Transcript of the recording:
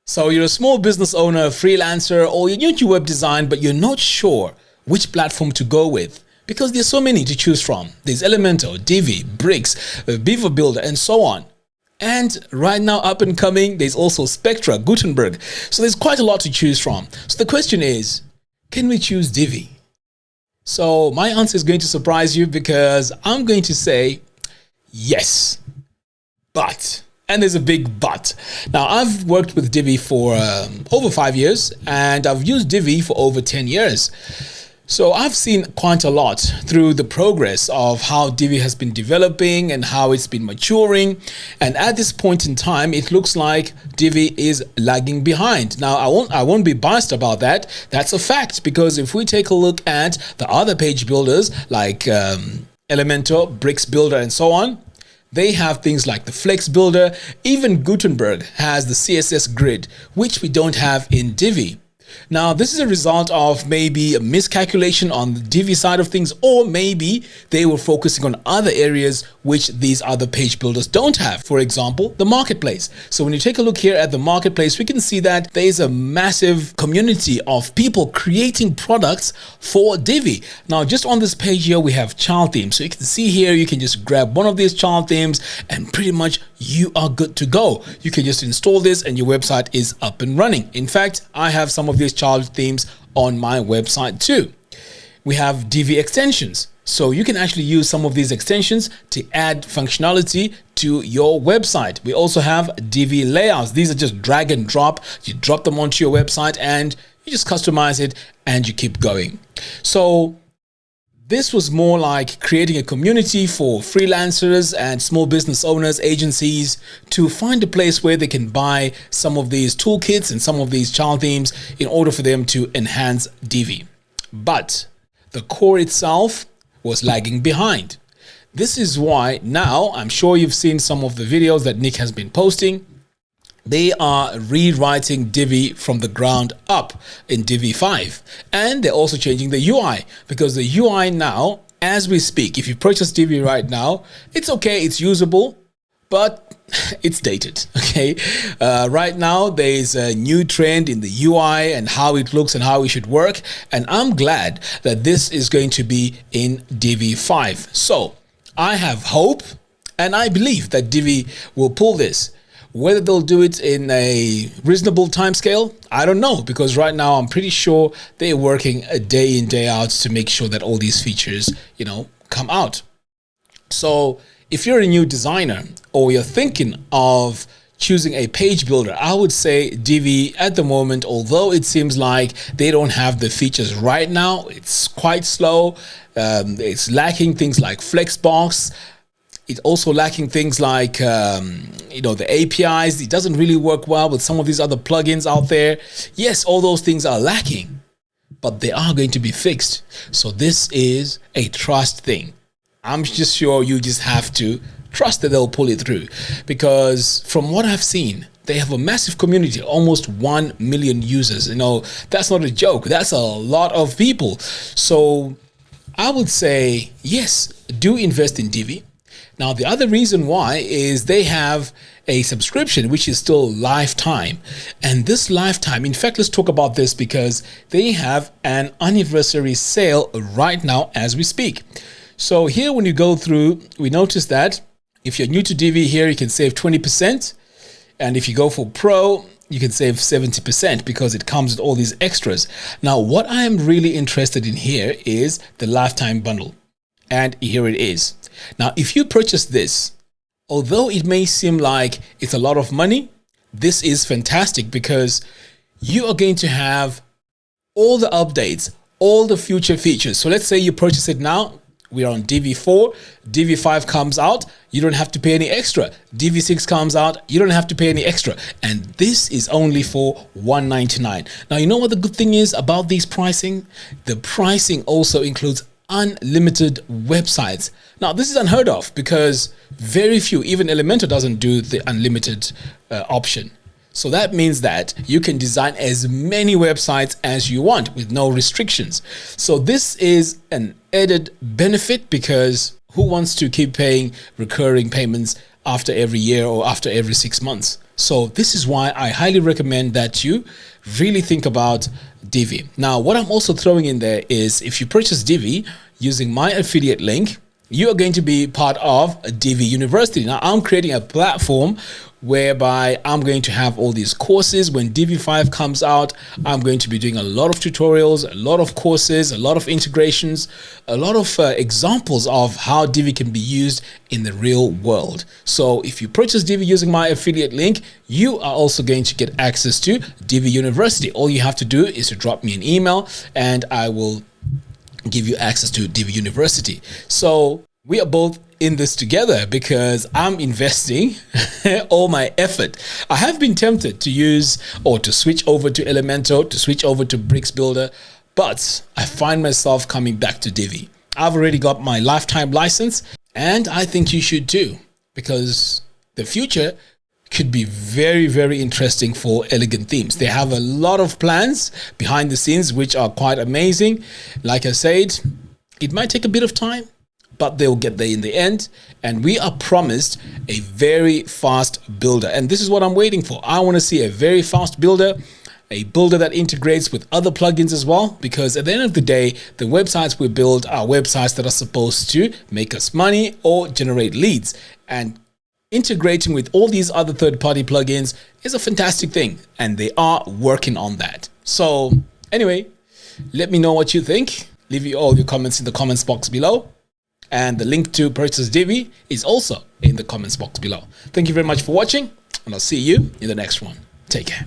So you're a small business owner, freelancer, or you're new to web design, but you're not sure which platform to go with because there's so many to choose from. There's Elementor, Divi, Bricks, Beaver Builder, and so on. And right now, up and coming, there's also Spectra, Gutenberg. So there's quite a lot to choose from. So the question is, can we choose Divi? So my answer is going to surprise you because I'm going to say yes, but. And there's a big but. Now, I've worked with Divi for over 5 years, and I've used Divi for over 10 years. So I've seen quite a lot through the progress of how Divi has been developing and how it's been maturing. And at this point in time, it looks like Divi is lagging behind. Now, I won't be biased about that. That's a fact, because if we take a look at the other page builders like Elementor, Bricks Builder, and so on, they have things like the Flex Builder. Even Gutenberg has the CSS grid, which we don't have in Divi. Now, this is a result of maybe a miscalculation on the Divi side of things, or maybe they were focusing on other areas which these other page builders don't have. For example, the marketplace. So when you take a look here at the marketplace, we can see that there is a massive community of people creating products for Divi. Now, just on this page here, we have child themes. So you can see here, you can just grab one of these child themes and pretty much you are good to go. You can just install this and your website is up and running. In fact, I have some of these child themes on my website too. We have Divi extensions. So you can actually use some of these extensions to add functionality to your website. We also have Divi layouts. These are just drag and drop. You drop them onto your website and you just customize it and you keep going. So this was more like creating a community for freelancers and small business owners, agencies, to find a place where they can buy some of these toolkits and some of these child themes in order for them to enhance Divi. But the core itself was lagging behind. This is why now, I'm sure you've seen some of the videos that Nick has been posting. They are rewriting Divi from the ground up in Divi 5. And they're also changing the UI, because the UI now, as we speak, if you purchase Divi right now, it's okay, it's usable, but it's dated, okay? Right now, there's a new trend in the UI and how it looks and how it should work. And I'm glad that this is going to be in Divi 5. So I have hope and I believe that Divi will pull this. Whether they'll do it in a reasonable timescale, I don't know, because right now I'm pretty sure they're working a day in, day out to make sure that all these features, come out. So if you're a new designer or you're thinking of choosing a page builder, I would say Divi at the moment, although it seems like they don't have the features right now, it's quite slow. It's lacking things like Flexbox. It's also lacking things like, the APIs. It doesn't really work well with some of these other plugins out there. Yes, all those things are lacking, but they are going to be fixed. So this is a trust thing. I'm just sure you just have to trust that they'll pull it through, because from what I've seen, they have a massive community, almost 1 million users. That's not a joke. That's a lot of people. So I would say, yes, do invest in Divi. Now, the other reason why is they have a subscription, which is still lifetime. And this lifetime, in fact, let's talk about this because they have an anniversary sale right now as we speak. So here, when you go through, we notice that if you're new to Divi here, you can save 20%. And if you go for Pro, you can save 70% because it comes with all these extras. Now, what I am really interested in here is the lifetime bundle. And here it is. Now, if you purchase this, although it may seem like it's a lot of money, this is fantastic because you are going to have all the updates, all the future features. So let's say you purchase it now. We're on Divi 4, Divi 5 comes out, you don't have to pay any extra. Divi 6 comes out, you don't have to pay any extra. And this is only for $199. Now, you know what the good thing is about these pricing? The pricing also includes unlimited websites. Now, this is unheard of because very few, even Elementor doesn't do the unlimited option. So that means that you can design as many websites as you want with no restrictions. So this is an added benefit because who wants to keep paying recurring payments after every year or after every 6 months? So this is why I highly recommend that you really think about Divi. Now, what I'm also throwing in there is if you purchase Divi using my affiliate link, you are going to be part of Divi University. Now, I'm creating a platform whereby I'm going to have all these courses. When Divi 5 comes out, I'm going to be doing a lot of tutorials, a lot of courses, a lot of integrations, a lot of examples of how Divi can be used in the real world. So if you purchase Divi using my affiliate link, you are also going to get access to Divi University. All you have to do is to drop me an email and I will give you access to Divi University. So we are both in this together because I'm investing all my effort. I have been tempted to use or to switch over to Elementor, to switch over to Bricks Builder, but I find myself coming back to Divi. I've already got my lifetime license and I think you should too, because the future could be very, very interesting for Elegant Themes. They have a lot of plans behind the scenes, which are quite amazing. Like I said, it might take a bit of time, but they'll get there in the end. And we are promised a very fast builder. And this is what I'm waiting for. I want to see a very fast builder, a builder that integrates with other plugins as well, because at the end of the day, the websites we build are websites that are supposed to make us money or generate leads. And integrating with all these other third-party plugins is a fantastic thing, and they are working on that. So anyway, let me know what you think. Leave all your comments in the comments box below. And the link to purchase Divi is also in the comments box below. Thank you very much for watching, and I'll see you in the next one. Take care.